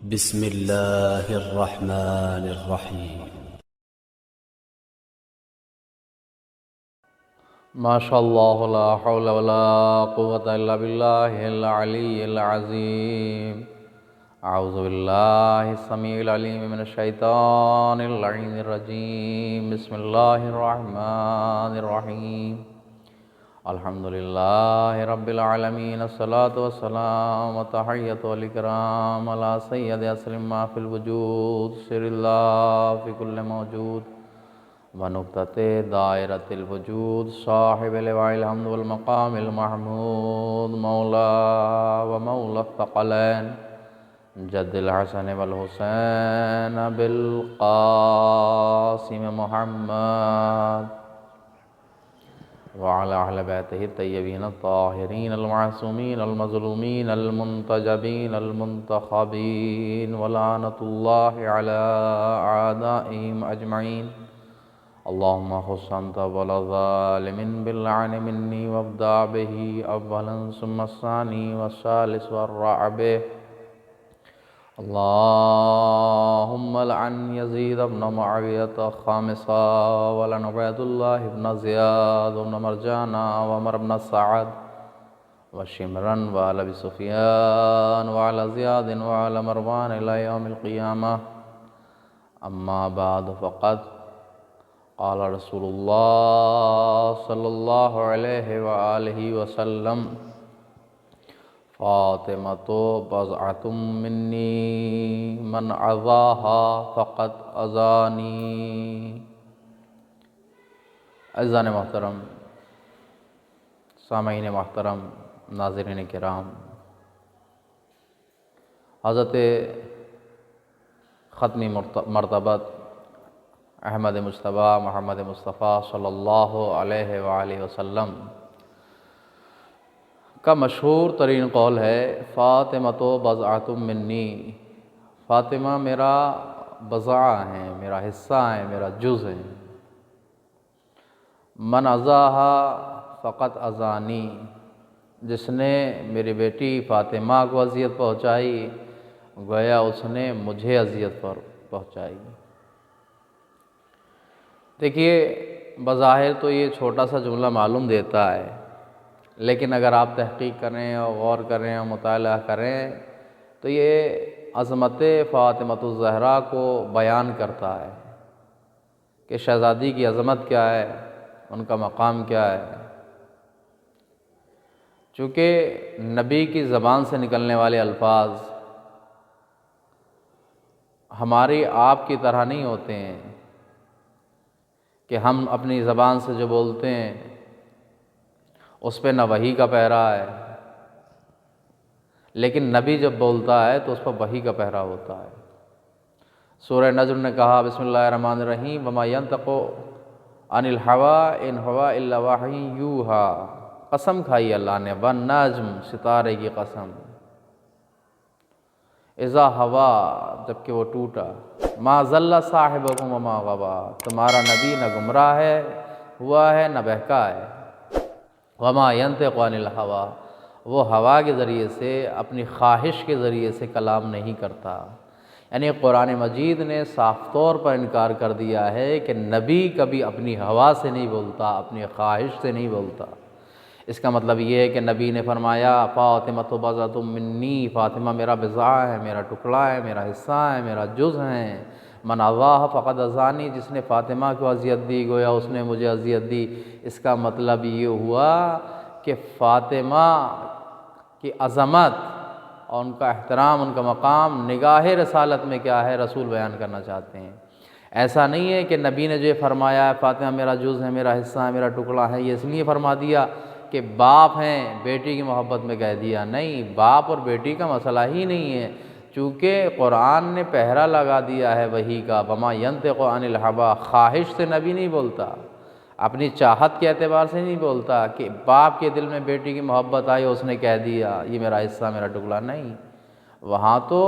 بسم الله الرحمن الرحيم. ما شاء الله لا حول ولا قوة إلا بالله العلي العظيم. أعوذ بالله السميع العليم من الشيطان اللعين الرجيم. بسم الله الرحمن الرحيم. الحمد لله رب العالمين. الصلاة والسلام وتحية والإكرام على سيد أسلم ما في الوجود سر الله في كل موجود ونقطة دائرة الوجود صاحب لواء الحمد والمقام المحمود مولا ومولى الثقلين جد الحسن والحسين بالقاسم محمد وعلى أهل بيته الطيبين الطاهرين المعصومين المظلومين المنتجبين المنتخبين ولعنة الله على أعدائهم أجمعين. اللهم خص أنت ولا ظالم باللعن مني وابدأ به أولا ثم الثاني والثالث والرابع. اللهم لعن يزيد بن معاوية خامسا ولعن عبيد الله بن زياد بن مرجانا وعمر بن سعد وشمرا وعلى أبي سفيان وعلى زياد وعلى مروان إلى يوم القيامة. أما بعد فقد قال رسول الله صلى الله عليه وآله وسلم فاطمة بضعة مني من عزاها فقد عزاني. عزیزان محترم، سامعین محترم، ناظرین کرام، حضرت ختمی مرتبت احمد مجتبیٰ محمد مصطفیٰ صلی اللہ علیہ وآلہ وسلم کا مشہور ترین قول ہے فاطمۃ بضعۃ منی. فاطمہ میرا بضاعہ ہیں، میرا حصہ ہیں، میرا جز ہیں. من عزاہا فقط عزانی، جس نے میری بیٹی فاطمہ کو اذیت پہنچائی گویا اس نے مجھے اذیت پہنچائی. دیکھیے، بظاہر تو یہ چھوٹا سا جملہ معلوم دیتا ہے، لیکن اگر آپ تحقیق کریں اور غور کریں اور مطالعہ کریں تو یہ عظمت فاطمۃ الزہرا کو بیان کرتا ہے کہ شہزادی کی عظمت کیا ہے، ان کا مقام کیا ہے. چونکہ نبی کی زبان سے نکلنے والے الفاظ ہماری آپ کی طرح نہیں ہوتے ہیں کہ ہم اپنی زبان سے جو بولتے ہیں اس پہ نہ وحی کا پہرا ہے، لیکن نبی جب بولتا ہے تو اس پر وحی کا پہرا ہوتا ہے. سورہ نجم نے کہا بسم اللہ الرحمن الرحیم وما ينطق عن الهوى ان هو الا وحی یوحی. قسم کھائی اللہ نے، والنجم، ستارے کی قسم، اذا ہوا، جبکہ وہ ٹوٹا، ما ضل صاحبکم وما غوا، تمہارا نبی نہ گمراہ ہوا ہے نہ بہکا ہے. وما ينطق عن الهوى، وہ ہوا کے ذریعے سے، اپنی خواہش کے ذریعے سے کلام نہیں کرتا. یعنی قرآن مجید نے صاف طور پر انکار کر دیا ہے کہ نبی کبھی اپنی ہوا سے نہیں بولتا، اپنی خواہش سے نہیں بولتا. اس کا مطلب یہ ہے کہ نبی نے فرمایا فاطمۃ بضعۃ منی، فاطمہ میرا بضاعہ ہے، میرا ٹکڑا ہے، میرا حصہ ہے، میرا جز ہے. من عزاها فقد عزانی، جس نے فاطمہ کو اذیت دی گویا اس نے مجھے اذیت دی. اس کا مطلب یہ ہوا کہ فاطمہ کی عظمت اور ان کا احترام، ان کا مقام نگاہ رسالت میں کیا ہے، رسول بیان کرنا چاہتے ہیں. ایسا نہیں ہے کہ نبی نے جو فرمایا ہے فاطمہ میرا جز ہے، میرا حصہ ہے، میرا ٹکڑا ہے، یہ اس لیے فرما دیا کہ باپ ہیں بیٹی کی محبت میں کہہ دیا. نہیں، باپ اور بیٹی کا مسئلہ ہی نہیں ہے، چونکہ قرآن نے پہرا لگا دیا ہے وحی کا. وما ينطق عن الهوى، خواہش سے نبی نہیں بولتا، اپنی چاہت کے اعتبار سے نہیں بولتا کہ باپ کے دل میں بیٹی کی محبت آئی اس نے کہہ دیا یہ میرا حصہ، میرا ٹکڑا. نہیں، وہاں تو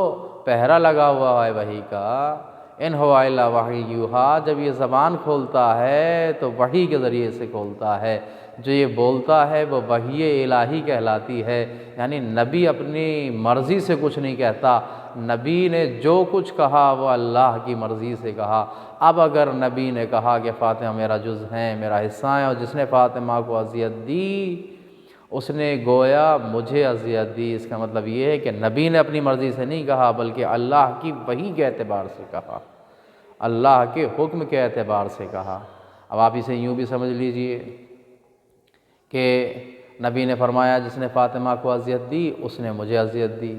پہرا لگا ہوا ہے وحی کا ان ہوا الا وحی یوحا، جب یہ زبان کھولتا ہے تو وحی کے ذریعے سے کھولتا ہے، جو یہ بولتا ہے وہ وحی الہی کہلاتی ہے، یعنی نبی اپنی مرضی سے کچھ نہیں کہتا، نبی نے جو کچھ کہا وہ اللہ کی مرضی سے کہا۔ اب اگر نبی نے کہا کہ فاطمہ میرا جز ہیں، میرا حصہ ہیں، اور جس نے فاطمہ کو اذیت دی اس نے گویا مجھے اذیت دی، اس کا مطلب یہ ہے کہ نبی نے اپنی مرضی سے نہیں کہا بلکہ اللہ کی وحی کے اعتبار سے کہا، اللہ کے حکم کے اعتبار سے کہا۔ اب آپ اسے یوں بھی سمجھ لیجئے کہ نبی نے فرمایا جس نے فاطمہ کو اذیت دی اس نے مجھے اذیت دی۔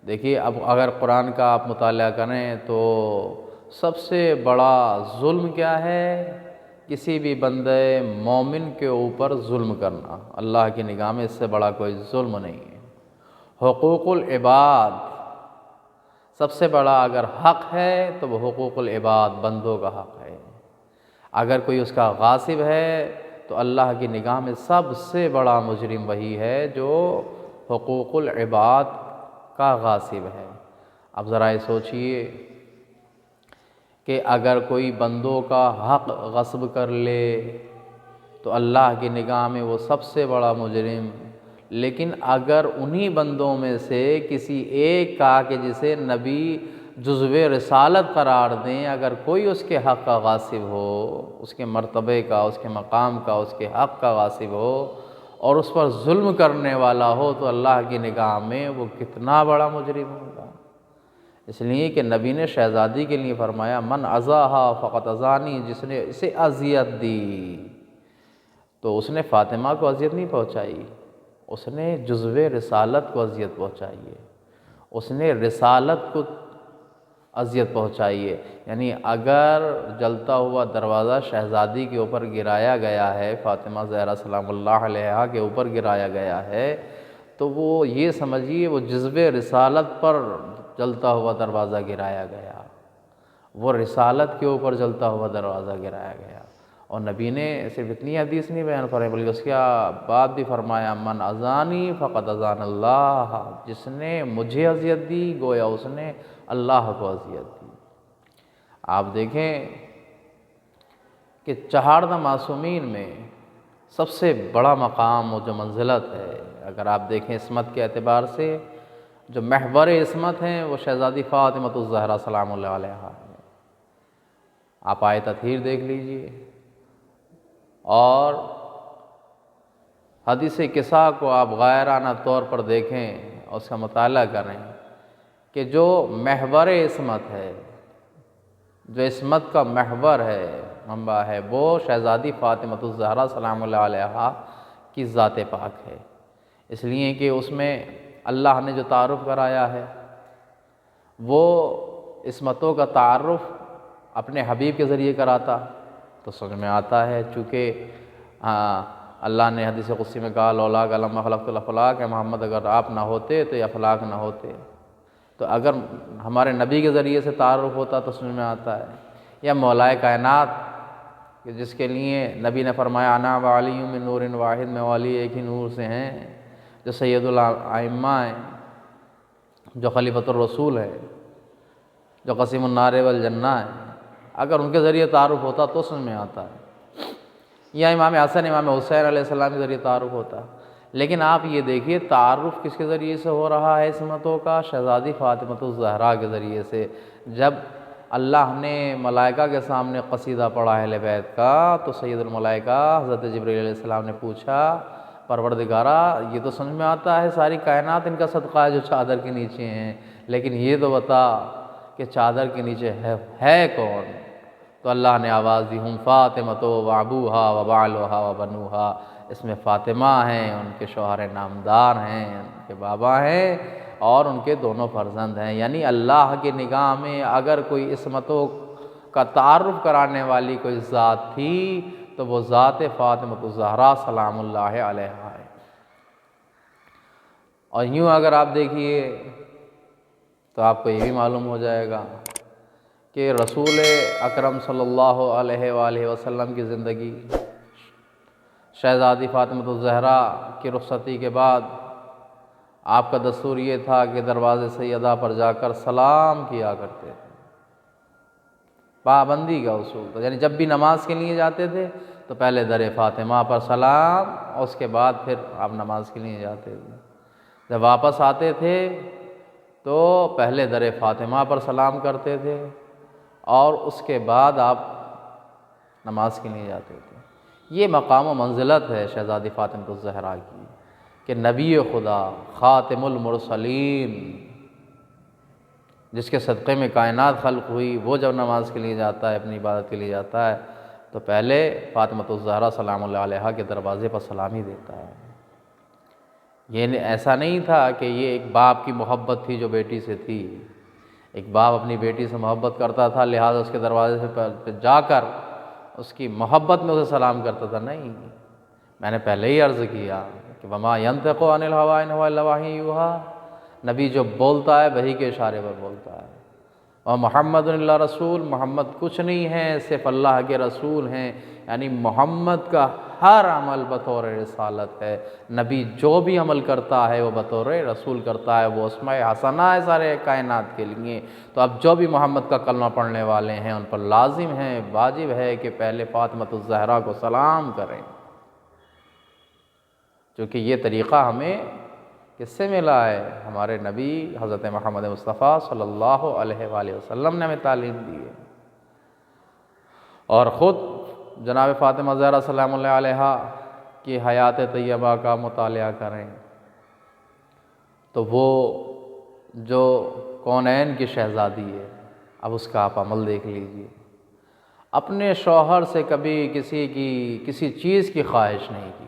دیکھیے اب اگر قرآن کا آپ مطالعہ کریں تو سب سے بڑا ظلم کیا ہے؟ کسی بھی بندے مومن کے اوپر ظلم کرنا، اللہ کی نگاہ میں اس سے بڑا کوئی ظلم نہیں ہے۔ حقوق العباد سب سے بڑا اگر حق ہے تو وہ حقوق العباد بندوں کا حق ہے۔ اگر کوئی اس کا غاصب ہے تو اللہ کی نگاہ میں سب سے بڑا مجرم وہی ہے جو حقوق العباد کا غاصب ہے۔ اب ذرا یہ سوچئے کہ اگر کوئی بندوں کا حق غصب کر لے تو اللہ کی نگاہ میں وہ سب سے بڑا مجرم، لیکن اگر انہی بندوں میں سے کسی ایک کا کہ جسے نبی جزو رسالت قرار دیں، اگر کوئی اس کے حق کا غاصب ہو، اس کے مرتبے کا، اس کے مقام کا، اس کے حق کا غاصب ہو اور اس پر ظلم کرنے والا ہو تو اللہ کی نگاہ میں وہ کتنا بڑا مجرم ہوگا۔ اس لیے کہ نبی نے شہزادی کے لیے فرمایا من اذاہا فقط اذانی، جس نے اسے اذیت دی تو اس نے فاطمہ کو اذیت نہیں پہنچائی، اس نے جزو رسالت کو اذیت پہنچائی ہے، اس نے رسالت کو اذیت پہنچائی ہے۔ یعنی اگر جلتا ہوا دروازہ شہزادی کے اوپر گرایا گیا ہے، فاطمہ زہرا سلام اللہ علیہا کے اوپر گرایا گیا ہے، تو وہ یہ سمجھیے وہ جذب رسالت پر جلتا ہوا دروازہ گرایا گیا، وہ رسالت کے اوپر جلتا ہوا دروازہ گرایا گیا۔ اور نبی نے صرف اتنی حدیث نہیں بیان فرمائی بلکہ اس کے بعد بھی فرمایا من اذانی فقد اذان اللہ، جس نے مجھے اذیت دی گویا اس نے اللہ کو اذیت دی۔ آپ دیکھیں کہ 14 معصومین میں سب سے بڑا مقام و جو منزلت ہے، اگر آپ دیکھیں عصمت کے اعتبار سے جو محور عصمت ہیں وہ شہزادی فاطمہ الزہرا سلام اللہ علیہا ہے۔ آپ آیت تطہیر دیکھ لیجئے اور حدیث کسا کو آپ غائرانہ طور پر دیکھیں اور اس کا مطالعہ کریں کہ جو محور عصمت ہے، جو عصمت کا محور ہے، منبع ہے، وہ شہزادی فاطمہ الزہرا سلام اللہ علیہا کی ذات پاک ہے۔ اس لیے کہ اس میں اللہ نے جو تعارف کرایا ہے وہ عصمتوں کا تعارف اپنے حبیب کے ذریعے کراتا تو سمجھ میں آتا ہے، چونکہ اللہ نے حدیث قدسی میں کہا لولاک لما خلقت الافلاک، کہ محمد اگر آپ نہ ہوتے تو یہ افلاک نہ ہوتے، تو اگر ہمارے نبی کے ذریعے سے تعارف ہوتا تو سمجھ میں آتا ہے۔ یا مولا کائنات کہ جس کے لیے نبی نے فرمایا انا وعلی من نور واحد، میں والی ایک ہی نور سے ہیں، جو سید الائمہ ہیں، جو خلیفۃ الرسول ہے، جو قسیم النار والجنہ ہے، اگر ان کے ذریعے تعارف ہوتا تو سمجھ میں آتا ہے۔ یا امام حسن امام حسین علیہ السلام کے ذریعے تعارف ہوتا۔ لیکن آپ یہ دیکھیے تعارف کس کے ذریعے سے ہو رہا ہے عصمتوں کا؟ شہزادی فاطمہ الزہرا کے ذریعے سے۔ جب اللہ نے ملائکہ کے سامنے قصیدہ پڑھا اہل بیت کا تو سید الملائکہ حضرت جبرائیل علیہ السلام نے پوچھا پروردگارا یہ تو سمجھ میں آتا ہے ساری کائنات ان کا صدقہ ہے جو چادر کے نیچے ہیں، لیکن یہ تو بتا کہ چادر کے نیچے ہے کون؟ تو اللہ نے آواز دی ہم فاطمۃ و ابوہا و بعلھا و بنوہا، اس میں فاطمہ ہیں، ان کے شوہر نامدار ہیں، ان کے بابا ہیں اور ان کے دونوں فرزند ہیں۔ یعنی اللہ کی نگاہ میں اگر کوئی عصمتوں کا تعارف کرانے والی کوئی ذات تھی تو وہ ذات فاطمہ الزہرا سلام اللہ علیہا ہے۔ اور یوں اگر آپ دیکھیے تو آپ کو یہ بھی معلوم ہو جائے گا کہ رسول اکرم صلی اللہ علیہ وآلہ وسلم کی زندگی، شہزادی فاطمہ الزہرا کی رخصتی کے بعد آپ کا دستور یہ تھا کہ دروازے سیدہ پر جا کر سلام کیا کرتے تھے۔ پابندی کا اصول تھا، یعنی جب بھی نماز کے لیے جاتے تھے تو پہلے در فاطمہ پر سلام اور اس کے بعد پھر آپ نماز کے لیے جاتے تھے۔ جب واپس آتے تھے تو پہلے در فاطمہ پر سلام کرتے تھے اور اس کے بعد آپ نماز کے لیے جاتے تھے۔ یہ مقام و منزلت ہے شہزادی فاطمہ الزہرا کی کہ نبی خدا خاتم المرسلین، جس کے صدقے میں کائنات خلق ہوئی، وہ جب نماز کے لیے جاتا ہے، اپنی عبادت کے لیے جاتا ہے تو پہلے فاطمہ الزہرا سلام اللہ علیہا کے دروازے پر سلام ہی دیتا ہے۔ یہ ایسا نہیں تھا کہ یہ ایک باپ کی محبت تھی جو بیٹی سے تھی، ایک باپ اپنی بیٹی سے محبت کرتا تھا لہٰذا اس کے دروازے سے جا کر اس کی محبت میں اسے سلام کرتا تھا، نہیں۔ میں نے پہلے ہی عرض کیا کہ وما ینطق عن الہوی ان ہو الا وحی یوحی، نبی جو بولتا ہے وحی کے اشارے پر بولتا ہے۔ اور محمد اللہ رسول، محمد کچھ نہیں ہے صرف اللہ کے رسول ہیں، یعنی محمد کا ہر عمل بطور رسالت ہے، نبی جو بھی عمل کرتا ہے وہ بطور رسول کرتا ہے، وہ اسماء حسنہ ہے سارے کائنات کے لیے۔ تو اب جو بھی محمد کا کلمہ پڑھنے والے ہیں ان پر لازم ہے، واجب ہے کہ پہلے فاطمہ الزہرا کو سلام کریں، کیونکہ یہ طریقہ ہمیں کس سے ملا ہے؟ ہمارے نبی حضرت محمد مصطفیٰ صلی اللہ علیہ وآلہ وسلم نے ہمیں تعلیم دی ہے۔ اور خود جناب فاطمہ زہرا سلام اللہ علیہا کی حیات طیبہ کا مطالعہ کریں تو وہ جو کونین کی شہزادی ہے، اب اس کا آپ عمل دیکھ لیجئے۔ اپنے شوہر سے کبھی کسی چیز کی خواہش نہیں کی،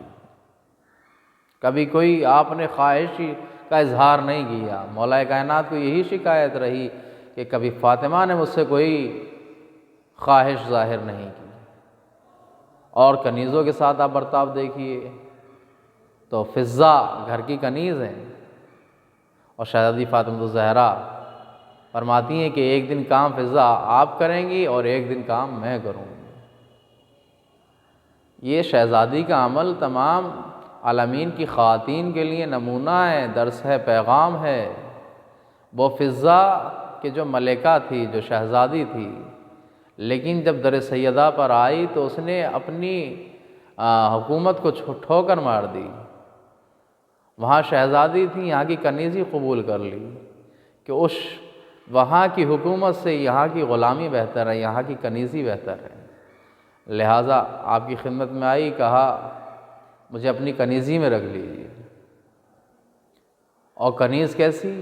کبھی کوئی آپ نے خواہش کا اظہار نہیں کیا۔ مولا کائنات کو یہی شکایت رہی کہ کبھی فاطمہ نے مجھ سے کوئی خواہش ظاہر نہیں کی۔ اور کنیزوں کے ساتھ آپ برتاؤ دیکھیے تو فضہ گھر کی کنیز ہیں اور شہزادی فاطمہ الزہرا فرماتی ہیں کہ ایک دن کام فضہ آپ کریں گی اور ایک دن کام میں کروں گی۔ یہ شہزادی کا عمل تمام عالمین کی خواتین کے لیے نمونہ ہے، درس ہے، پیغام ہے۔ وہ فضہ کہ جو ملکہ تھی، جو شہزادی تھی، لیکن جب در سیدہ پر آئی تو اس نے اپنی حکومت کو ٹھوکر مار دی۔ وہاں شہزادی تھی، یہاں کی کنیزی قبول کر لی کہ وہاں کی حکومت سے یہاں کی غلامی بہتر ہے، یہاں کی کنیزی بہتر ہے۔ لہٰذا آپ کی خدمت میں آئی، کہا مجھے اپنی کنیزی میں رکھ لیجیے۔ اور کنیز کیسی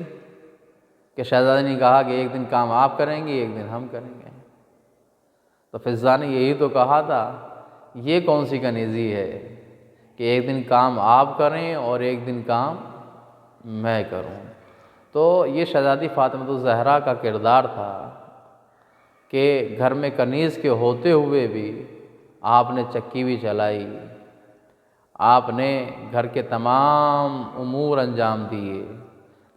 کہ شہزادی نے کہا کہ ایک دن کام آپ کریں گی، ایک دن ہم کریں گے۔ تو فضہ نے یہی تو کہا تھا، یہ کون سی کنیزی ہے کہ ایک دن کام آپ کریں اور ایک دن کام میں کروں۔ تو یہ شہزادی فاطمہ الزہرا کا کردار تھا کہ گھر میں کنیز کے ہوتے ہوئے بھی آپ نے چکی بھی چلائی، آپ نے گھر کے تمام امور انجام دیے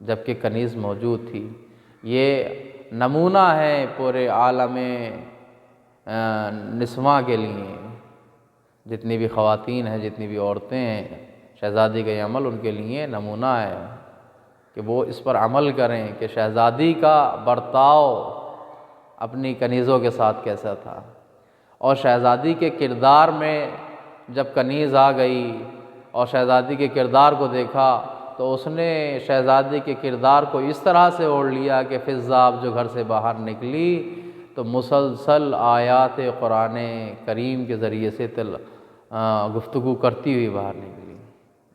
جبکہ کنیز موجود تھی۔ یہ نمونہ ہے پورے عالم نسواں کے لیے، جتنی بھی خواتین ہیں، جتنی بھی عورتیں ہیں، شہزادی کا یہ عمل ان کے لیے نمونہ ہے کہ وہ اس پر عمل کریں کہ شہزادی کا برتاؤ اپنی کنیزوں کے ساتھ کیسا تھا۔ اور شہزادی کے کردار میں جب کنیز آ گئی اور شہزادی کے کردار کو دیکھا تو اس نے شہزادی کے کردار کو اس طرح سے اوڑھ لیا کہ فضہ جو گھر سے باہر نکلی تو مسلسل آیات قرآن کریم کے ذریعے سے گفتگو کرتی ہوئی باہر نکلی۔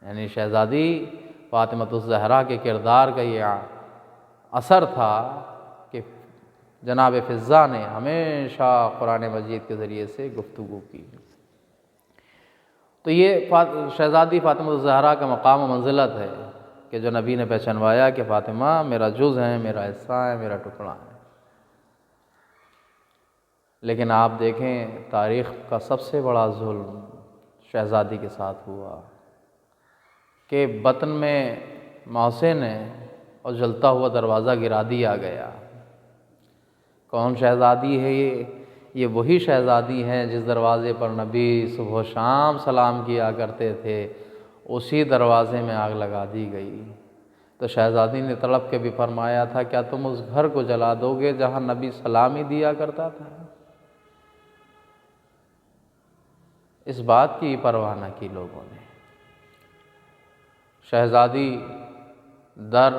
یعنی شہزادی فاطمہ الزہرا کے کردار کا یہ اثر تھا کہ جناب فضہ نے ہمیشہ قرآن مجید کے ذریعے سے گفتگو کی۔ تو یہ شہزادی فاطمہ الزہرا کا مقام و منزلت ہے کہ جو نبی نے پہچنوایا کہ فاطمہ میرا جز ہے، میرا حصہ ہے، میرا ٹکڑا ہے۔ لیکن آپ دیکھیں تاریخ کا سب سے بڑا ظلم شہزادی کے ساتھ ہوا کہ بطن میں محسن ہے اور جلتا ہوا دروازہ گرا دیا گیا۔ کون شہزادی ہے یہ وہی شہزادی ہیں جس دروازے پر نبی صبح و شام سلام کیا کرتے تھے، اسی دروازے میں آگ لگا دی گئی۔ تو شہزادی نے تڑپ کے بھی فرمایا تھا، کیا تم اس گھر کو جلا دو گے جہاں نبی سلام ہی دیا کرتا تھا؟ اس بات کی پرواہ نہ کی لوگوں نے۔ شہزادی در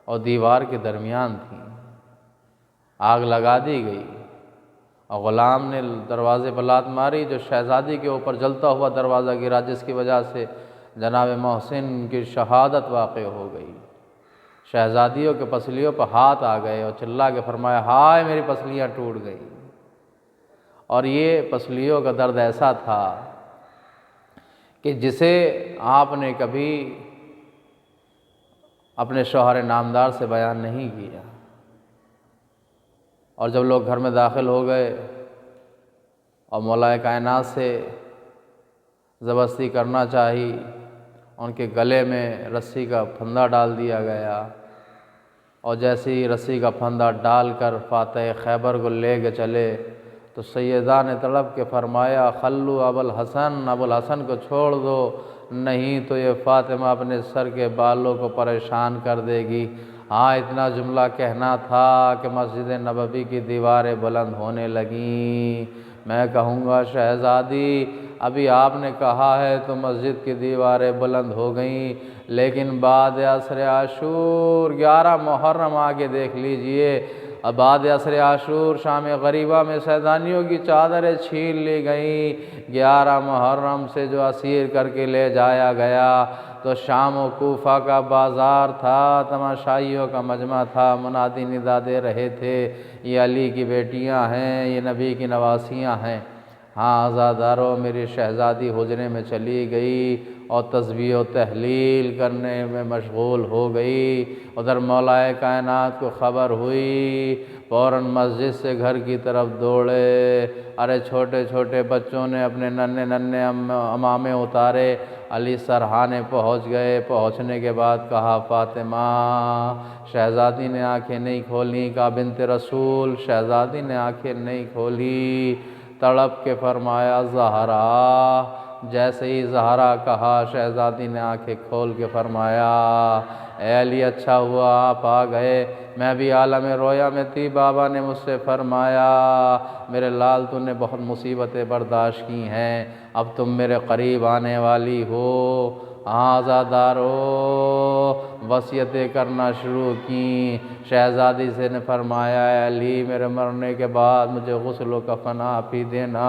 اور دیوار کے درمیان تھیں، آگ لگا دی گئی اور غلام نے دروازے پر لات ماری، جو شہزادی کے اوپر جلتا ہوا دروازہ گرا، جس کی وجہ سے جناب محسن کی شہادت واقع ہو گئی۔ شہزادیوں کے پسلیوں پر ہاتھ آ گئے اور چلا کے فرمایا، ہائے میری پسلیاں ٹوٹ گئی۔ اور یہ پسلیوں کا درد ایسا تھا کہ جسے آپ نے کبھی اپنے شوہر نامدار سے بیان نہیں کیا۔ اور جب لوگ گھر میں داخل ہو گئے اور مولا کائنات سے زبردستی کرنا چاہی، ان کے گلے میں رسی کا پھندا ڈال دیا گیا، اور جیسے ہی رسی کا پھندا ڈال کر فاتح خیبر کو لے کے چلے تو سیدہ نے تڑپ کے فرمایا، خلو ابوالحسن، ابوالحسن کو چھوڑ دو، نہیں تو یہ فاطمہ اپنے سر کے بالوں کو پریشان کر دے گی۔ ہاں اتنا جملہ کہنا تھا کہ مسجد نبوی کی دیواریں بلند ہونے لگیں۔ میں کہوں گا شہزادی، ابھی آپ نے کہا ہے تو مسجد کی دیواریں بلند ہو گئیں، لیکن بعد عصر عاشور 11 محرم آگے دیکھ لیجئے، اب بعد عصر عاشور شام غریبہ میں سیدانیوں کی چادریں چھین لی گئیں۔ 11 محرم سے جو اسیر کر کے لے جایا گیا تو شام و کوفہ کا بازار تھا، تماشائیوں کا مجمع تھا، منادی ندا دے رہے تھے، یہ علی کی بیٹیاں ہیں، یہ نبی کی نواسیاں ہیں۔ ہاں عزادارو، میری شہزادی حجرے میں چلی گئی اور تسبیح و تحلیل کرنے میں مشغول ہو گئی۔ ادھر مولا کائنات کو خبر ہوئی، فوراً مسجد سے گھر کی طرف دوڑے۔ ارے چھوٹے چھوٹے بچوں نے اپنے ننھے ننھے عمامے اتارے، علی سرہانے پہنچ گئے۔ پہنچنے کے بعد کہا، فاطمہ۔ شہزادی نے آنکھیں نہیں کھولیں، کہا بنت رسول۔ شہزادی نے آنکھیں نہیں کھولی، تڑپ کے فرمایا، زہرا۔ جیسے ہی زہرا کہا، شہزادی نے آنکھیں کھول کے فرمایا، اے علی اچھا ہوا آپ آ گئے، میں بھی عالم رویا میں تھی۔ بابا نے مجھ سے فرمایا، میرے لال تو نے بہت مصیبتیں برداشت کی ہیں، اب تم میرے قریب آنے والی ہو۔ عزادارو، وصیتیں کرنا شروع کیں۔ شہزادی سے نے فرمایا، اے علی میرے مرنے کے بعد مجھے غسل و کفن آپ ہی دینا،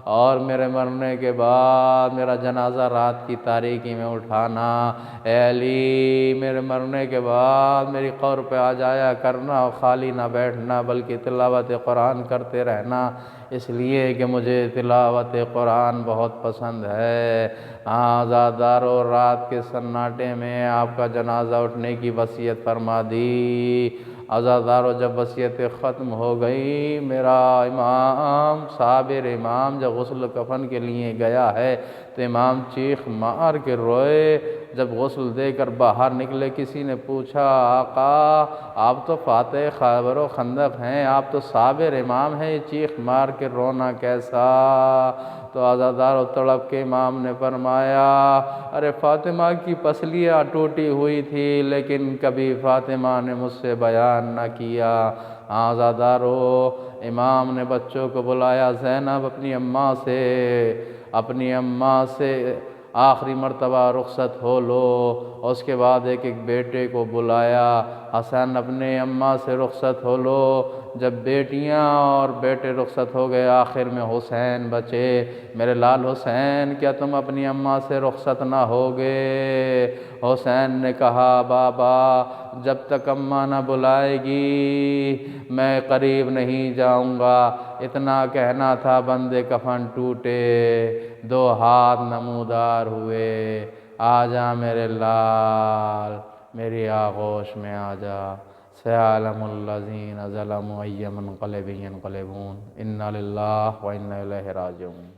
اور میرے مرنے کے بعد میرا جنازہ رات کی تاریکی میں اٹھانا۔ اے علی میرے مرنے کے بعد میری قبر پہ آ جایا کرنا، اور خالی نہ بیٹھنا بلکہ تلاوت قرآن کرتے رہنا، اس لیے کہ مجھے تلاوت قرآن بہت پسند ہے۔ عزادارو، رات کے سناٹے میں آپ کا جنازہ اٹھنے کی وصیت فرما دی۔ عزادارو، جب وصیت ختم ہو گئی، میرا امام صابر امام جب غسل کفن کے لیے گیا ہے تو امام چیخ مار کے روئے۔ جب غسل دے کر باہر نکلے، کسی نے پوچھا، آقا آپ تو فاتح خیبر و خندق ہیں، آپ تو صابر امام ہیں، یہ چیخ مار کے رونا کیسا؟ تو عزادارو تڑپ کے امام نے فرمایا، ارے فاطمہ کی پسلیاں ٹوٹی ہوئی تھی، لیکن کبھی فاطمہ نے مجھ سے بیان نہ کیا۔ عزادارو، امام نے بچوں کو بلایا، زینب اپنی اماں سے آخری مرتبہ رخصت ہو لو، اور اس کے بعد ایک ایک بیٹے کو بلایا، حسن اپنے اماں سے رخصت ہو لو۔ جب بیٹیاں اور بیٹے رخصت ہو گئے، آخر میں حسین بچے۔ میرے لال حسین، کیا تم اپنی اماں سے رخصت نہ ہوگے؟ حسین نے کہا، بابا جب تک اماں نہ بلائے گی میں قریب نہیں جاؤں گا۔ اتنا کہنا تھا، بندے کفن ٹوٹے، 2 ہاتھ نمودار ہوئے، آجا میرے لال، میری آغوش میں آجا۔ سیعلم الذین ظلموا ای منقلب ینقلبون، انا للہ و انا الیہ راجعون۔